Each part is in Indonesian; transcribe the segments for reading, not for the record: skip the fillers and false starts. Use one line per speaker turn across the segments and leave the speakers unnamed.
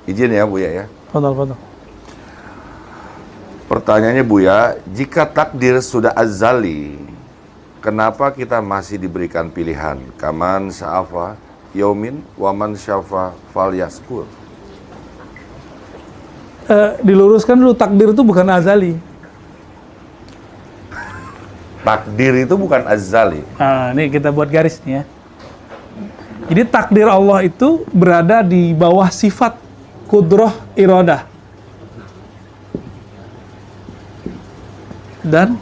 Izin ya Buya ya.
Fadal.
Pertanyaannya Buya, jika takdir sudah azali, kenapa kita masih diberikan pilihan? Kaman sa'afa yaumin waman syafa fal yaskur.
Diluruskan dulu, takdir itu bukan azali.
Takdir itu bukan azali.
Nah, ini kita buat garis nih ya. Jadi takdir Allah itu berada di bawah sifat kudrah iradah dan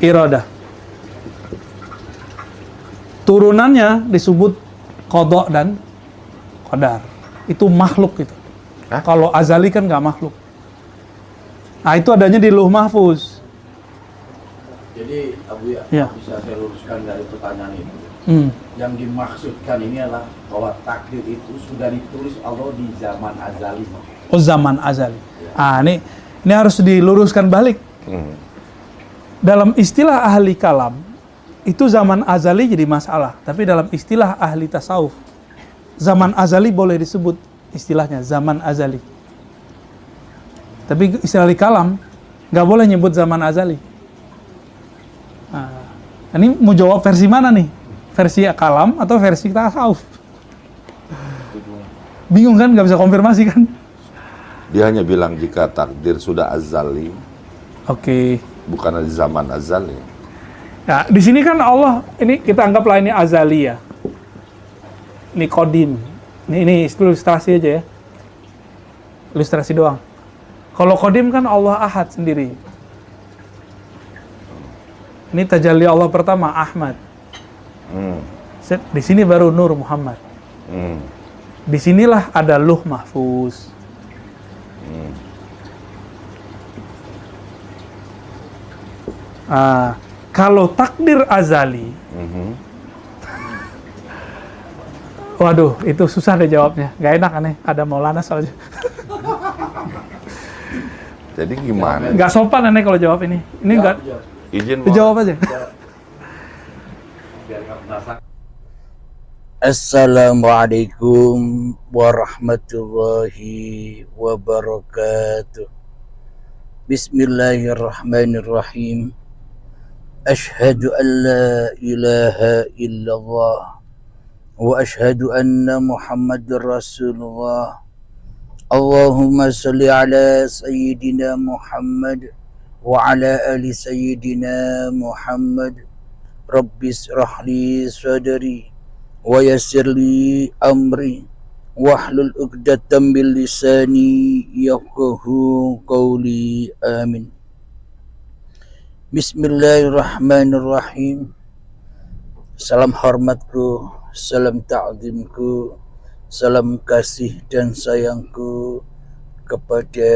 iradah. Turunannya disebut qada dan qadar. Itu makhluk itu.
Hah?
Kalau azali kan nggak makhluk. Nah, itu adanya di Lauh Mahfuz.
Jadi Abu
Ya.
bisa saya luruskan dari pertanyaan itu. Yang dimaksudkan ini adalah bahwa takdir itu sudah ditulis Allah di zaman azali.
Oh, zaman azali. Ah, ini harus diluruskan balik. Dalam istilah ahli kalam, itu zaman azali jadi masalah. Tapi dalam istilah ahli tasawuf, zaman azali boleh disebut istilahnya zaman azali. Tapi istilah ahli kalam nggak boleh nyebut zaman azali. Nah, ini mau jawab versi mana nih? Versi kalam atau versi tasawuf? Bingung kan? Nggak bisa konfirmasi kan?
Dia hanya bilang jika takdir sudah azali,
Oke.
bukan di zaman azali.
Nah, di sini kan Allah, ini kita anggaplah ini azali ya. Ini kodim. Ini ilustrasi aja ya. Ilustrasi doang. Kalau kodim kan Allah ahad sendiri. Ini tajalli Allah pertama, Ahmad. Di sini baru Nur Muhammad. Disinilah ada Lauh Mahfuz. Kalau takdir azali, waduh, itu susah deh jawabnya. Gak enak aneh, ada Maulana soalnya.
Jadi gimana?
Gak sopan aneh kalau jawab ini. Ini gak,
Izin
dijawab aja.
Biar nggak penasaran.
Assalamualaikum warahmatullahi wabarakatuh. Bismillahirrahmanirrahim. Ashhadu an la ilaha illallah wa ashhadu anna Muhammadar Rasulullah. Allahumma salli ala sayyidina Muhammad wa ala ali sayyidina Muhammad. Rabbis rahli sadri wa yassir li amri wahlul 'uqdatam min lisani yafqahu qawli. Amin. Bismillahirrahmanirrahim. Salam hormatku, salam ta'zimku, salam kasih dan sayangku kepada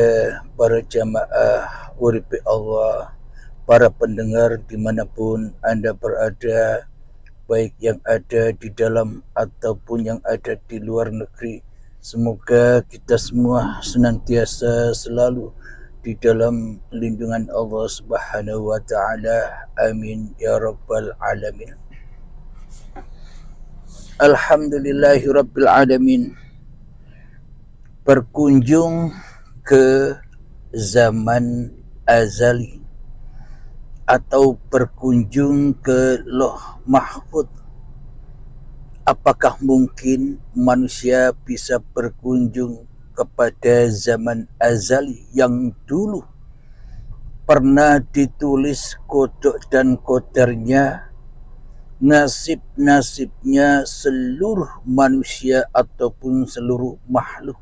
para jamaah Uripi Allah, para pendengar dimanapun Anda berada, baik yang ada di dalam ataupun yang ada di luar negeri. Semoga kita semua senantiasa selalu di dalam lindungan Allah Subhanahu wa ta'ala. Amin ya rabbal alamin. Alhamdulillahi rabbil alamin. Berkunjung ke zaman azali atau berkunjung ke Lauh Mahfuz. Apakah mungkin manusia bisa berkunjung kepada zaman azali yang dulu pernah ditulis kodok dan kodarnya, nasib-nasibnya seluruh manusia ataupun seluruh makhluk?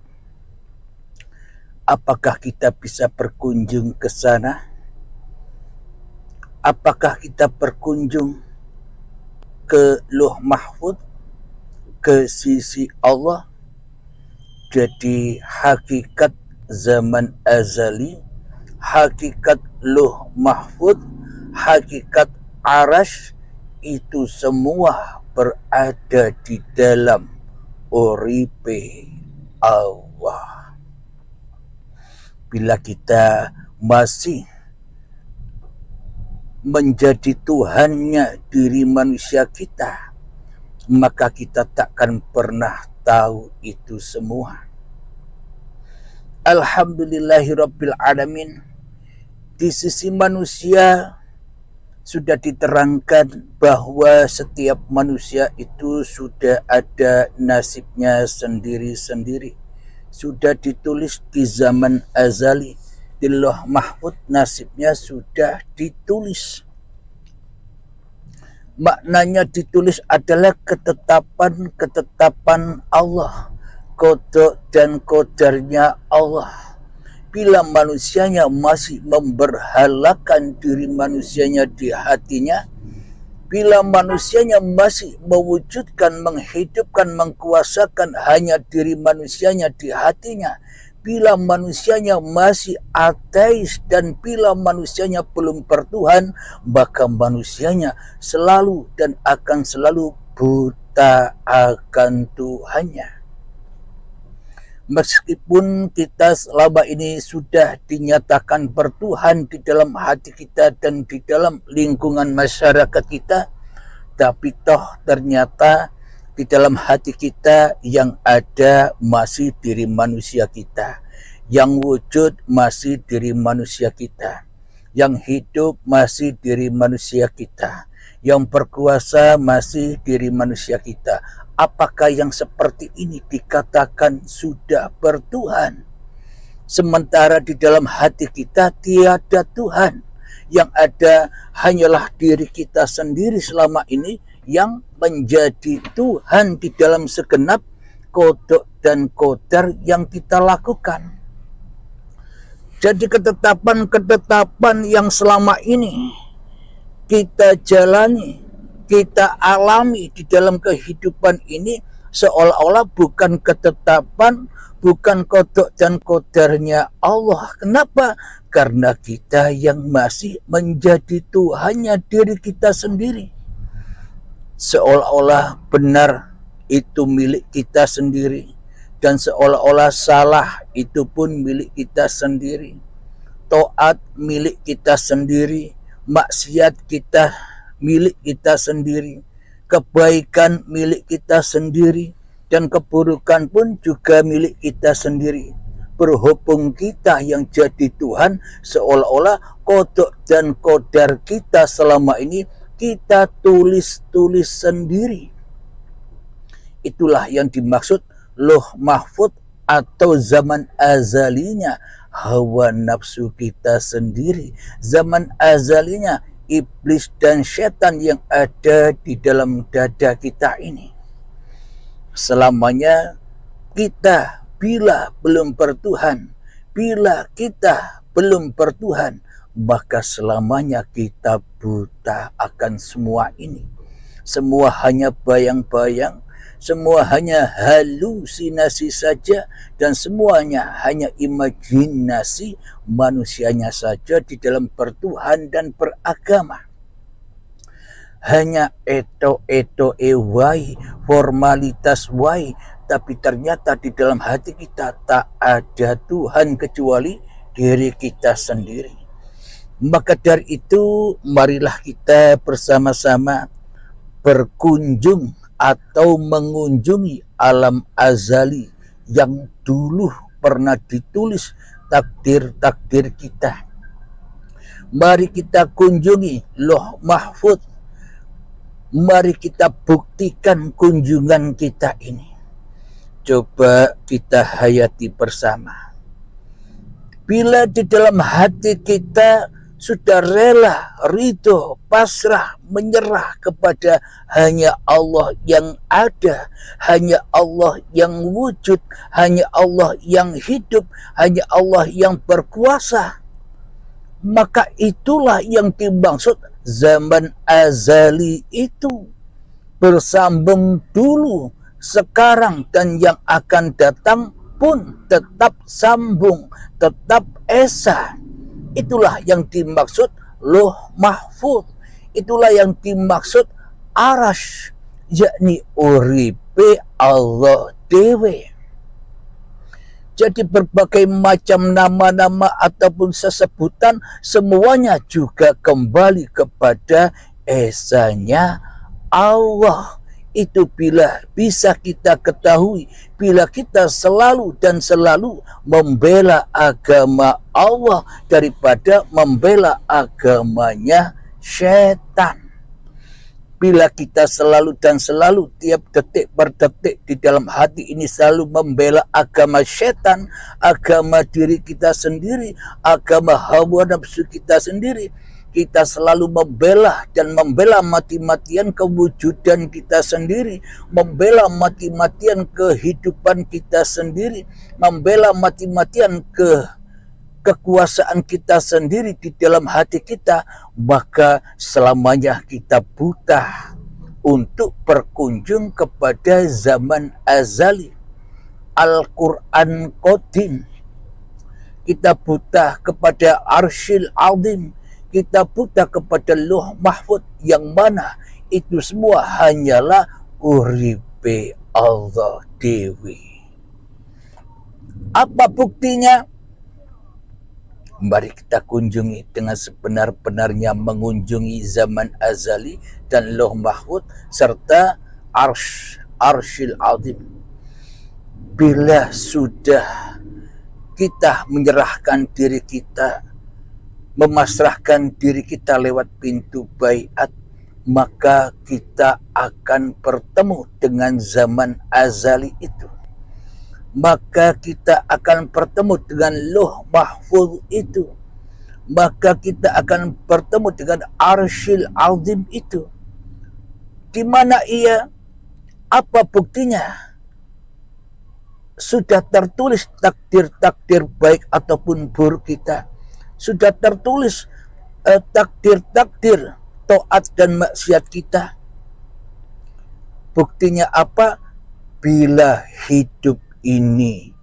Apakah kita bisa berkunjung ke sana? Apakah kita berkunjung ke Lauh Mahfuz, ke sisi Allah? Jadi hakikat zaman azali, hakikat Lauh Mahfuz, hakikat Arasy itu semua berada di dalam uripe Allah. Bila kita masih menjadi Tuhannya diri manusia kita, maka kita takkan pernah tahu itu semua. Alhamdulillahirabbil alamin. Di sisi manusia sudah diterangkan bahwa setiap manusia itu sudah ada nasibnya sendiri-sendiri. Sudah ditulis di zaman azali, di Lauh Mahfuz nasibnya sudah ditulis. Maknanya ditulis adalah ketetapan Allah, qada dan qadarnya Allah. Bila manusianya masih memberhalakan diri manusianya di hatinya, bila manusianya masih mewujudkan, menghidupkan, mengkuasakan hanya diri manusianya di hatinya, bila manusianya masih ateis dan bila manusianya belum bertuhan, maka manusianya selalu dan akan selalu buta akan Tuhannya. Meskipun kita selama ini sudah dinyatakan bertuhan di dalam hati kita dan di dalam lingkungan masyarakat kita, tapi toh ternyata di dalam hati kita yang ada masih diri manusia kita, yang wujud masih diri manusia kita, yang hidup masih diri manusia kita, yang berkuasa masih diri manusia kita. Apakah yang seperti ini dikatakan sudah bertuhan? Sementara di dalam hati kita tiada Tuhan. Yang ada hanyalah diri kita sendiri selama ini yang menjadi Tuhan di dalam segenap qada dan qadar yang kita lakukan. Jadi ketetapan-ketetapan yang selama ini kita jalani, kita alami di dalam kehidupan ini seolah-olah bukan ketetapan, bukan qada dan qadarnya Allah. Kenapa? Karena kita yang masih menjadi Tuhannya diri kita sendiri. Seolah-olah benar itu milik kita sendiri, dan seolah-olah salah itu pun milik kita sendiri. Taat milik kita sendiri, maksiat kita milik kita sendiri, kebaikan milik kita sendiri, dan keburukan pun juga milik kita sendiri. Berhubung kita yang jadi Tuhan, seolah-olah qada dan qadar kita selama ini kita tulis sendiri. Itulah yang dimaksud Lauh Mahfuz atau zaman azalinya hawa nafsu kita sendiri, zaman azalinya iblis dan setan yang ada di dalam dada kita ini. Selamanya kita bila belum bertuhan, bila kita belum bertuhan, maka selamanya kita buta akan semua ini. Semua hanya bayang-bayang, semua hanya halusinasi saja, dan semuanya hanya imajinasi manusianya saja di dalam bertuhan dan beragama. Hanya eto-eto wai, formalitas wai, tapi ternyata di dalam hati kita tak ada Tuhan kecuali diri kita sendiri. Maka dari itu marilah kita bersama-sama berkunjung atau mengunjungi alam azali yang dulu pernah ditulis takdir-takdir kita. Mari kita kunjungi Lauh Mahfuz. Mari kita buktikan kunjungan kita ini. Coba kita hayati bersama. Bila di dalam hati kita sudah rela, ridho, pasrah, menyerah kepada hanya Allah yang ada, hanya Allah yang wujud, hanya Allah yang hidup, hanya Allah yang berkuasa, maka itulah yang dimaksud zaman azali itu. Bersambung dulu, sekarang, dan yang akan datang pun tetap sambung, tetap esa. Itulah yang dimaksud Lauh Mahfuz. Itulah yang dimaksud Arash, yakni uripe Allah dewe. Jadi berbagai macam nama-nama ataupun sesebutan semuanya juga kembali kepada esanya Allah. itu bila bisa kita ketahui, bila kita selalu dan selalu membela agama Allah daripada membela agamanya setan. Bila kita selalu dan selalu tiap detik per detik di dalam hati ini selalu membela agama setan, agama diri kita sendiri, agama hawa nafsu kita sendiri, kita selalu membela dan membela mati-matian kewujudan kita sendiri, membela mati-matian kehidupan kita sendiri, membela mati-matian kekuasaan kita sendiri di dalam hati kita, maka selamanya kita buta untuk berkunjung kepada zaman azali, Al-Quran Qadim. Kita buta kepada Arsyil Azim, kita buta kepada Lauh Mahfud, yang mana itu semua hanyalah uripe Allah Dewi. Apa buktinya? Mari kita kunjungi dengan sebenar-benarnya mengunjungi zaman azali dan Lauh Mahfud serta Arsyil Azim. Bila sudah kita menyerahkan diri kita, memasrahkan diri kita lewat pintu baiat, maka kita akan bertemu dengan zaman azali itu. Maka kita akan bertemu dengan Lauh Mahfuz itu. Maka kita akan bertemu dengan Arsyil Azim itu. Di mana ia? Apa buktinya? Sudah tertulis takdir-takdir baik ataupun buruk kita. Sudah tertulis takdir-takdir taat dan maksiat kita. Buktinya apa? Bila hidup ini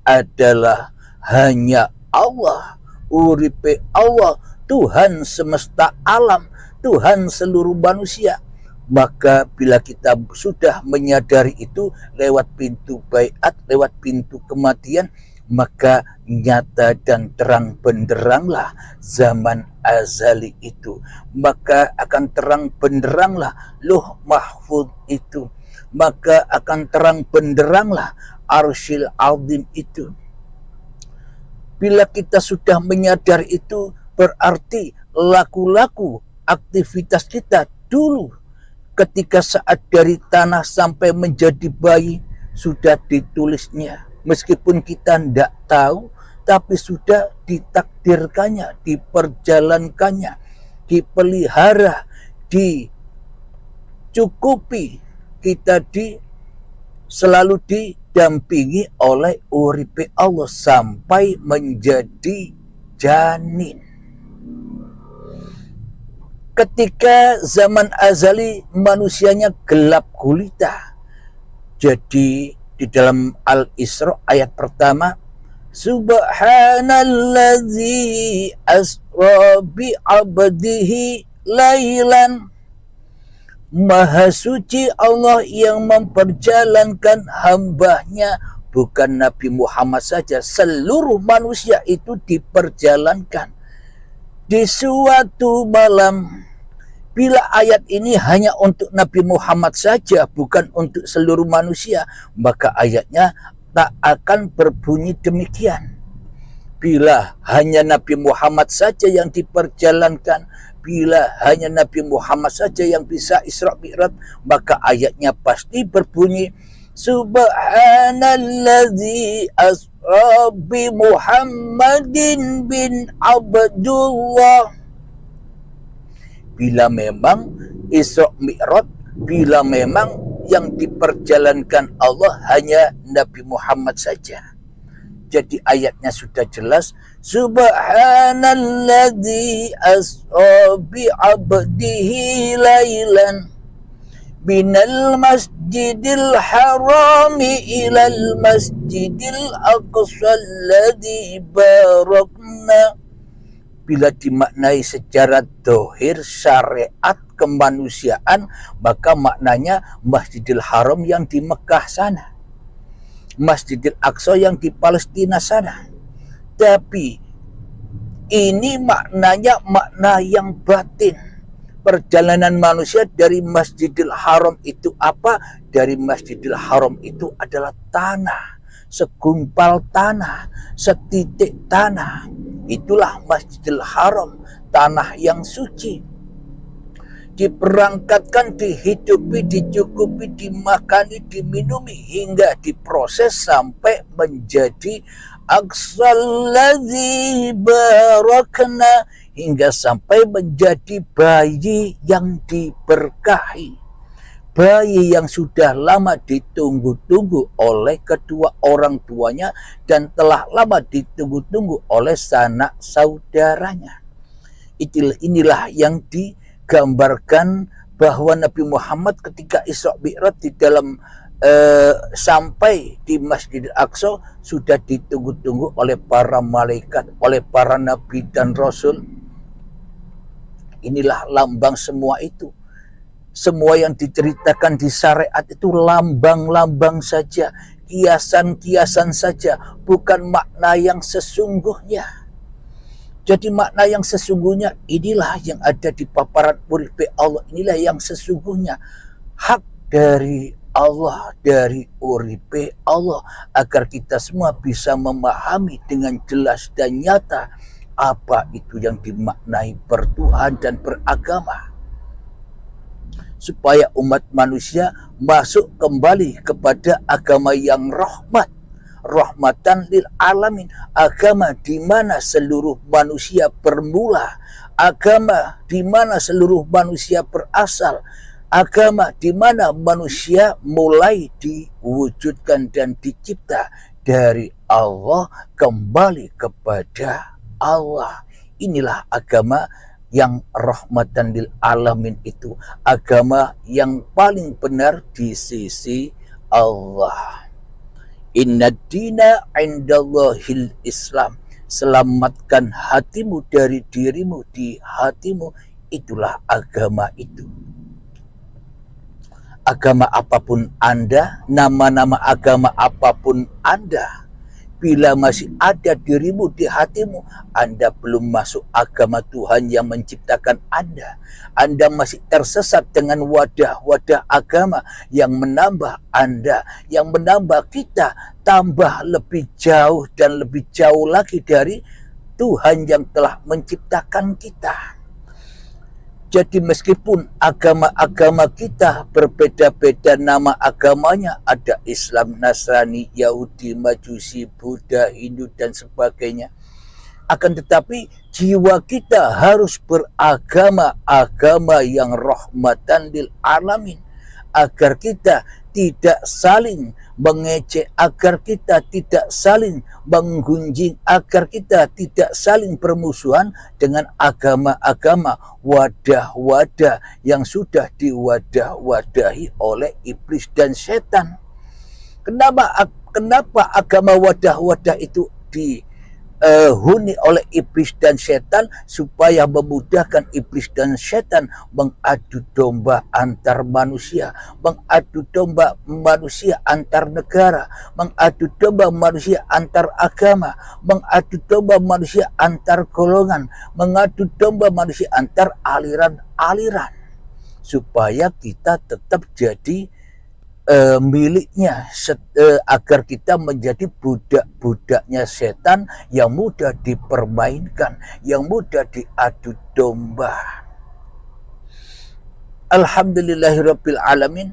adalah hanya Allah, uripe Allah, Tuhan semesta alam, Tuhan seluruh manusia, maka bila kita sudah menyadari itu lewat pintu baiat, lewat pintu kematian, maka nyata dan terang benderanglah zaman azali itu. Maka akan terang benderanglah Lauh Mahfuz itu. Maka akan terang benderanglah Arsyil Azim itu. Bila kita sudah menyadari itu, berarti laku-laku aktivitas kita dulu ketika saat dari tanah sampai menjadi bayi sudah ditulisnya. Meskipun kita tidak tahu, tapi sudah ditakdirkannya, diperjalankannya, dipelihara, dicukupi. Kita selalu didampingi oleh uripe Allah sampai menjadi janin. Ketika zaman azali manusianya gelap gulita. Jadi di dalam Al-Isra ayat pertama, Subhanalladzi asra bi 'abdihi lailan. Maha suci Allah yang memperjalankan hambanya, bukan Nabi Muhammad saja, seluruh manusia itu diperjalankan di suatu malam. Bila ayat ini hanya untuk Nabi Muhammad saja, bukan untuk seluruh manusia, maka ayatnya tak akan berbunyi demikian. Bila hanya Nabi Muhammad saja yang diperjalankan, bila hanya Nabi Muhammad saja yang bisa Isra Mi'raj, maka ayatnya pasti berbunyi Subhanalladzi asra bi Muhammadin bin Abdullah. Bila memang Isra Mi'raj, bila memang yang diperjalankan Allah hanya Nabi Muhammad saja. Jadi ayatnya sudah jelas, Subhanalladzi asra bi 'abdihi lailan minal masjidil harami ilal masjidil aqsa alladzi barakna. Bila dimaknai secara dohir syariat kemanusiaan, maka maknanya Masjidil Haram yang di Mekah sana, Masjidil Aqsa yang di Palestina sana. Tapi ini maknanya makna yang batin. perjalanan manusia dari Masjidil Haram itu apa? Dari Masjidil Haram itu adalah tanah, segumpal tanah, setitik tanah. Itulah Masjidil Haram, tanah yang suci. Diperangkatkan, dihidupi, dicukupi, dimakani, diminumi, hingga diproses sampai menjadi Aqsal ladzi barakna, hingga sampai menjadi bayi yang diberkahi. Bayi yang sudah lama ditunggu-tunggu oleh kedua orang tuanya dan telah lama ditunggu-tunggu oleh sanak saudaranya. Inilah yang digambarkan bahwa Nabi Muhammad ketika Isra Mi'raj di dalam sampai di Masjidil Aqsa sudah ditunggu-tunggu oleh para malaikat, oleh para nabi dan rasul. Inilah lambang semua itu. Semua yang diceritakan di syariat itu lambang-lambang saja, kiasan-kiasan saja, bukan makna yang sesungguhnya. Jadi makna yang sesungguhnya inilah yang ada di paparan uripe Allah, inilah yang sesungguhnya hak dari Allah, dari uripe Allah, agar kita semua bisa memahami dengan jelas dan nyata apa itu yang dimaknai bertuhan dan beragama, supaya umat manusia masuk kembali kepada agama yang rahmatan lil alamin, agama di mana seluruh manusia bermula, agama di mana seluruh manusia berasal, agama di mana manusia mulai diwujudkan dan dicipta dari Allah kembali kepada Allah. Inilah agama yang rahmatan lil alamin itu, agama yang paling benar di sisi Allah. Inna dina indallahil Islam. Selamatkan hatimu dari dirimu, di hatimu, itulah agama itu. Agama apapun Anda, nama-nama agama apapun Anda, bila masih ada dirimu di hatimu, Anda belum masuk agama Tuhan yang menciptakan Anda. Anda masih tersesat dengan wadah-wadah agama yang menambah Anda, yang menambah kita tambah lebih jauh dan lebih jauh lagi dari Tuhan yang telah menciptakan kita. Jadi meskipun agama-agama kita berbeda-beda nama agamanya, ada Islam, Nasrani, Yahudi, Majusi, Buddha, Hindu, dan sebagainya, akan tetapi jiwa kita harus beragama-agama yang rahmatan lil alamin, agar kita tidak saling mengejek, agar kita tidak saling menggunjing, agar kita tidak saling bermusuhan dengan agama-agama wadah-wadah yang sudah diwadah-wadahi oleh iblis dan setan. Kenapa agama wadah-wadah itu dihuni oleh iblis dan setan? Supaya memudahkan iblis dan setan mengadu domba antar manusia, mengadu domba manusia antar negara, mengadu domba manusia antar agama, mengadu domba manusia antar golongan, mengadu domba manusia antar aliran-aliran, supaya kita tetap jadi miliknya, agar kita menjadi budak-budaknya setan yang mudah dipermainkan, yang mudah diadu domba. Alhamdulillahirabbil alamin.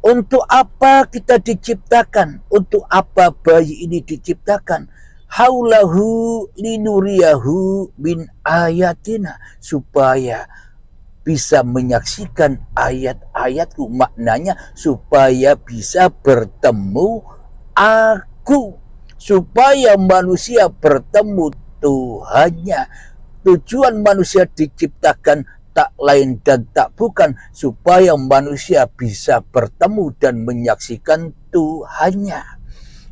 Untuk apa kita diciptakan? Untuk apa bayi ini diciptakan? Haulahu linuriyahu min ayatina, supaya bisa menyaksikan ayat-ayatku, maknanya supaya bisa bertemu aku, supaya manusia bertemu Tuhannya. Tujuan manusia diciptakan tak lain dan tak bukan supaya manusia bisa bertemu dan menyaksikan Tuhannya.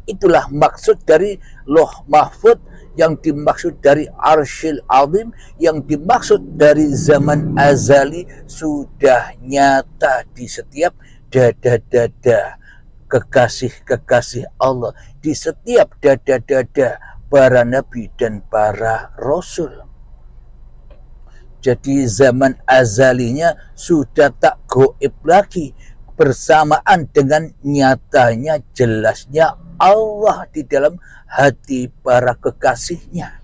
Itulah maksud dari Lauh Mahfud, yang dimaksud dari Arsyil Azim, yang dimaksud dari zaman azali, sudah nyata di setiap dada-dada kekasih-kekasih Allah, di setiap dada-dada para nabi dan para rasul. Jadi zaman azalinya sudah tak goib lagi, bersamaan dengan nyatanya jelasnya Allah di dalam hati para kekasihnya.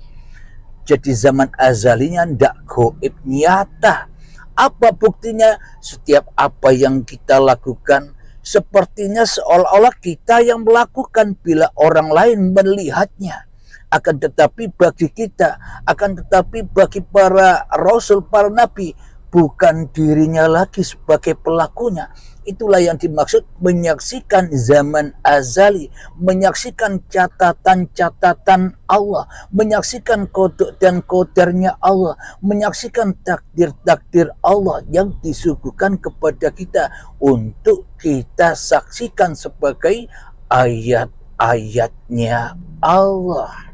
Jadi zaman azalinya ndak goib, nyata. Apa buktinya? Setiap apa yang kita lakukan sepertinya seolah-olah kita yang melakukan bila orang lain melihatnya. Akan tetapi bagi kita, akan tetapi bagi para rasul, para nabi, bukan dirinya lagi sebagai pelakunya. Itulah yang dimaksud menyaksikan zaman azali, menyaksikan catatan-catatan Allah, menyaksikan kodok dan kodarnya Allah, menyaksikan takdir-takdir Allah yang disuguhkan kepada kita untuk kita saksikan sebagai ayat-ayatnya Allah.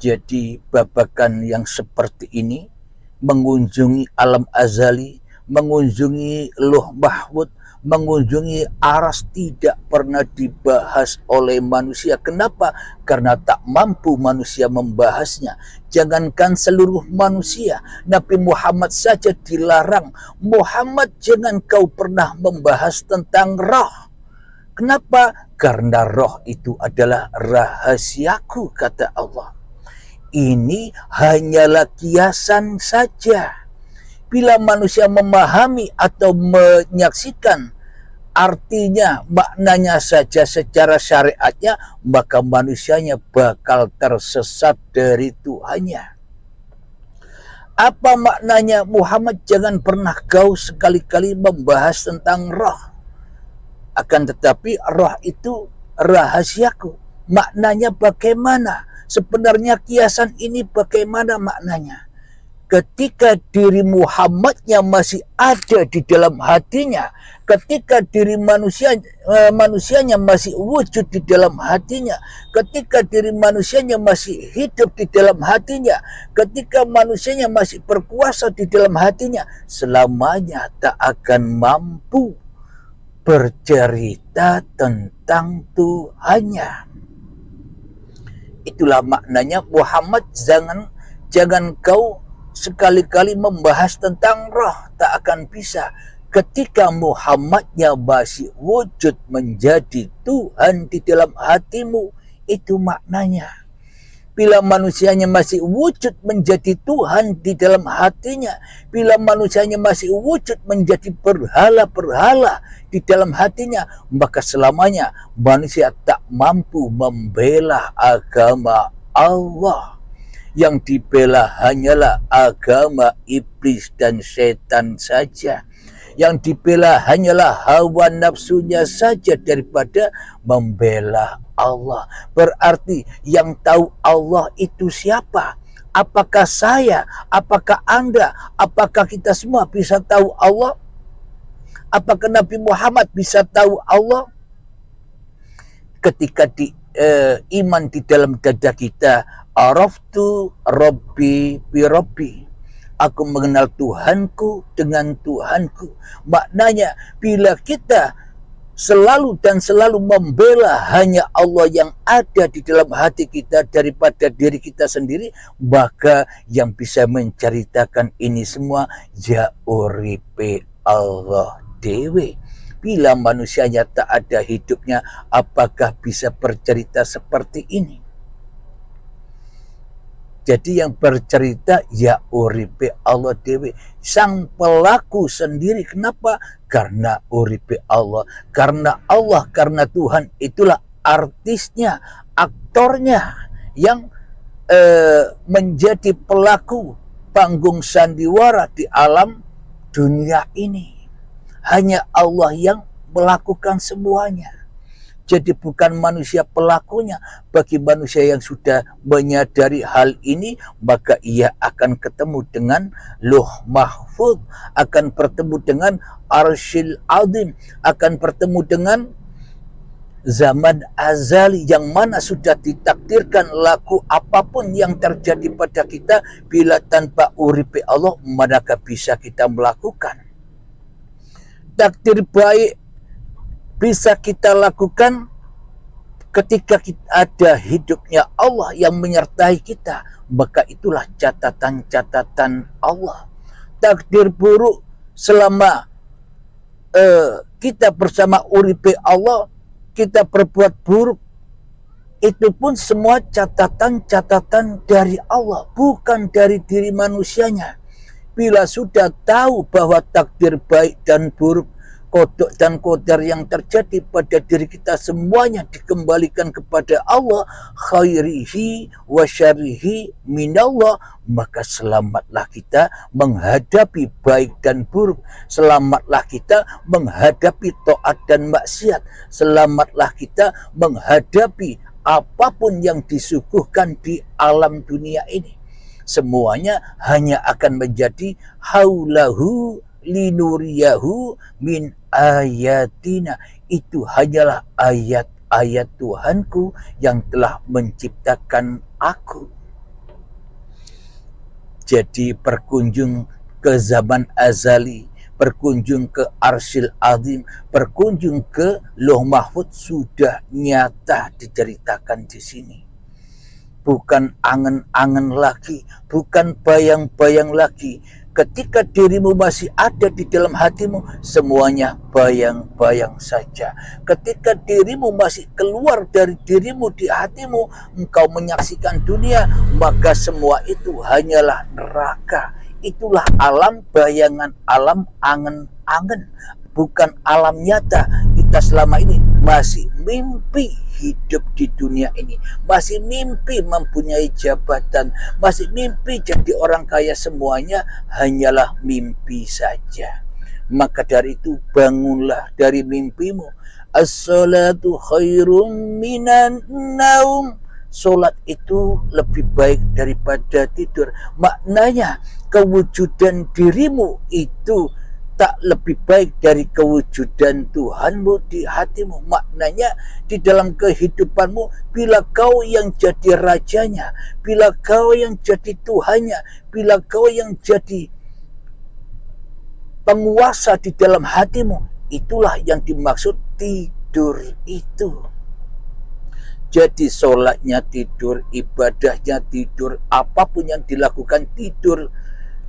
Jadi babakan yang seperti ini, mengunjungi alam azali, mengunjungi Lauh Mahfuz, mengunjungi aras, tidak pernah dibahas oleh manusia. Kenapa? Karena tak mampu manusia membahasnya. Jangankan seluruh manusia, Nabi Muhammad saja dilarang. Muhammad, jangan kau pernah membahas tentang roh. Kenapa? Karena roh itu adalah rahasiaku, kata Allah. Ini hanyalah kiasan saja. Bila manusia memahami atau menyaksikan artinya, maknanya saja secara syariatnya, maka manusianya bakal tersesat dari Tuhannya. Apa maknanya? Muhammad, jangan pernah kau sekali-kali membahas tentang roh. Akan tetapi roh itu rahasiaku. Maknanya bagaimana? Sebenarnya kiasan ini bagaimana maknanya? Ketika diri Muhammadnya masih ada di dalam hatinya, ketika diri manusianya masih wujud di dalam hatinya, ketika diri manusianya masih hidup di dalam hatinya, ketika manusianya masih berkuasa di dalam hatinya, selamanya tak akan mampu bercerita tentang Tuhannya. Itulah maknanya, Muhammad, jangan kau sekali-kali membahas tentang roh, tak akan bisa. Ketika Muhammadnya masih wujud menjadi Tuhan di dalam hatimu, itu maknanya. Bila manusianya masih wujud menjadi Tuhan di dalam hatinya, bila manusianya masih wujud menjadi berhala-berhala di dalam hatinya, maka selamanya manusia tak mampu membela agama Allah. Yang dibela hanyalah agama iblis dan setan saja. Yang dibela hanyalah hawa nafsunya saja daripada membela Allah. Berarti yang tahu Allah itu siapa? Apakah saya? Apakah Anda? Apakah kita semua bisa tahu Allah? Apakah Nabi Muhammad bisa tahu Allah? Ketika iman di dalam dada kita, araftu rabbi bi rabbi, aku mengenal Tuhanku dengan Tuhanku. Maknanya bila kita selalu dan selalu membela hanya Allah yang ada di dalam hati kita daripada diri kita sendiri, maka yang bisa menceritakan ini semua ya uripe Allah dewe. Bila manusianya tak ada hidupnya, apakah bisa bercerita seperti ini? Jadi yang bercerita ya uripe Allah dewe, sang pelaku sendiri. Kenapa? Karena uripe Allah, karena Allah, karena Tuhan. Itulah artisnya, aktornya yang menjadi pelaku panggung sandiwara di alam dunia ini. Hanya Allah yang melakukan semuanya. Jadi bukan manusia pelakunya. Bagi manusia yang sudah menyadari hal ini, maka ia akan ketemu dengan Lauh Mahfuz, akan bertemu dengan Arsyil Azim, akan bertemu dengan zaman azali yang mana sudah ditakdirkan laku apapun yang terjadi pada kita. Bila tanpa uripe Allah, manakah bisa kita melakukan? Takdir baik bisa kita lakukan Ketika kita ada hidupnya Allah yang menyertai kita, maka itulah catatan-catatan Allah. Takdir buruk selama kita bersama uripe Allah, kita berbuat buruk, itu pun semua catatan-catatan dari Allah, bukan dari diri manusianya. Bila sudah tahu bahwa takdir baik dan buruk, kodok dan qadar yang terjadi pada diri kita semuanya dikembalikan kepada Allah, khairihi wa syarihi minallah, maka selamatlah kita menghadapi baik dan buruk, selamatlah kita menghadapi taat dan maksiat, selamatlah kita menghadapi apapun yang disuguhkan di alam dunia ini. Semuanya hanya akan menjadi haulahu linuriyahu min ayatina. Itu hanyalah ayat-ayat Tuhanku yang telah menciptakan aku. Jadi berkunjung ke zaman azali, berkunjung ke Arsyil Azim, berkunjung ke Lauh Mahfuz sudah nyata diceritakan di sini. Bukan angan-angan lagi, bukan bayang-bayang lagi. Ketika dirimu masih ada di dalam hatimu, semuanya bayang-bayang saja. Ketika dirimu masih keluar dari dirimu di hatimu, engkau menyaksikan dunia, maka semua itu hanyalah neraka. Itulah alam bayangan, alam angan-angan, bukan alam nyata. Kita selama ini masih mimpi hidup di dunia ini, masih mimpi mempunyai jabatan, masih mimpi jadi orang kaya, semuanya hanyalah mimpi saja. Maka dari itu bangunlah dari mimpimu. As-salatu khairum minan naum. Solat itu lebih baik daripada tidur. Maknanya kewujudan dirimu itu tak lebih baik dari kewujudan Tuhanmu di hatimu. Maknanya di dalam kehidupanmu, bila kau yang jadi rajanya, bila kau yang jadi Tuhannya, bila kau yang jadi penguasa di dalam hatimu, itulah yang dimaksud tidur itu. Jadi sholatnya tidur, ibadahnya tidur, apapun yang dilakukan tidur.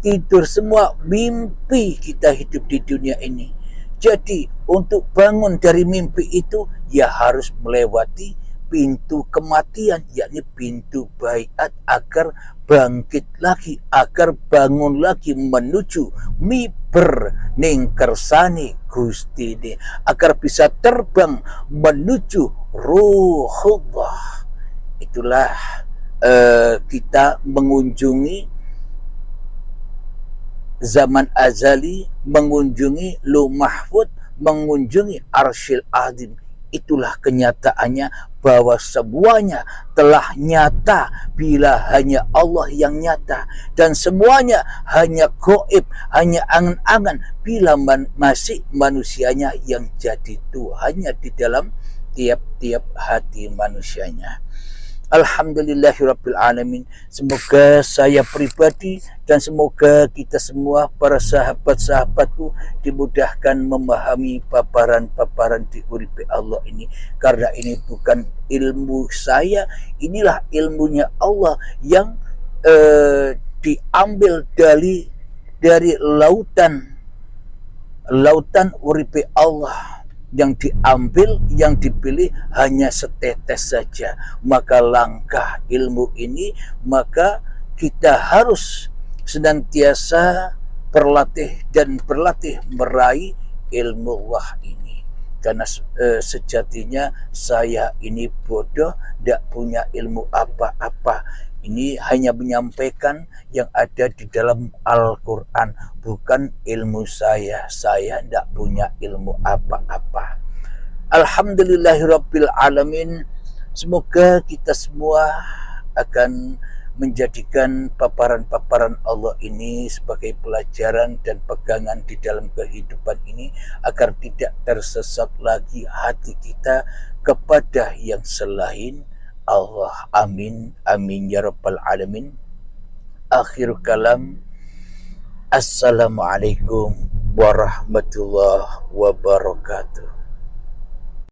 Tidur semua mimpi kita hidup di dunia ini. Jadi untuk bangun dari mimpi itu, ya harus melewati pintu kematian, yakni pintu baiat, agar bangkit lagi, agar bangun lagi menuju miber ning kersani Gusti ini, agar bisa terbang menuju ruhullah. Itulah kita mengunjungi zaman azali, mengunjungi Lauh Mahfuz, mengunjungi Arsyil Azim. Itulah kenyataannya bahwa semuanya telah nyata bila hanya Allah yang nyata, dan semuanya hanya gaib, hanya angan-angan bila masih manusianya yang jadi Tuhannya di dalam tiap-tiap hati manusianya. Alhamdulillahirabbil alamin. Semoga saya pribadi dan semoga kita semua para sahabat-sahabatku dimudahkan memahami paparan-paparan di uripe Allah ini, karena ini bukan ilmu saya, inilah ilmunya Allah yang diambil dari lautan uripe Allah, yang diambil, yang dipilih hanya setetes saja. Maka langkah ilmu ini, maka kita harus senantiasa berlatih dan berlatih meraih ilmu Allah ini. Karena sejatinya saya ini bodoh, tidak punya ilmu apa-apa. Ini hanya menyampaikan yang ada di dalam Al-Quran, bukan ilmu saya. Saya tidak punya ilmu apa-apa. Alhamdulillahirabbil alamin. Semoga kita semua akan menjadikan paparan-paparan Allah ini sebagai pelajaran dan pegangan di dalam kehidupan ini, agar tidak tersesat lagi hati kita kepada yang selain Allah. Amin, amin ya rabbal alamin. Akhir kalam. Assalamualaikum warahmatullahi wabarakatuh.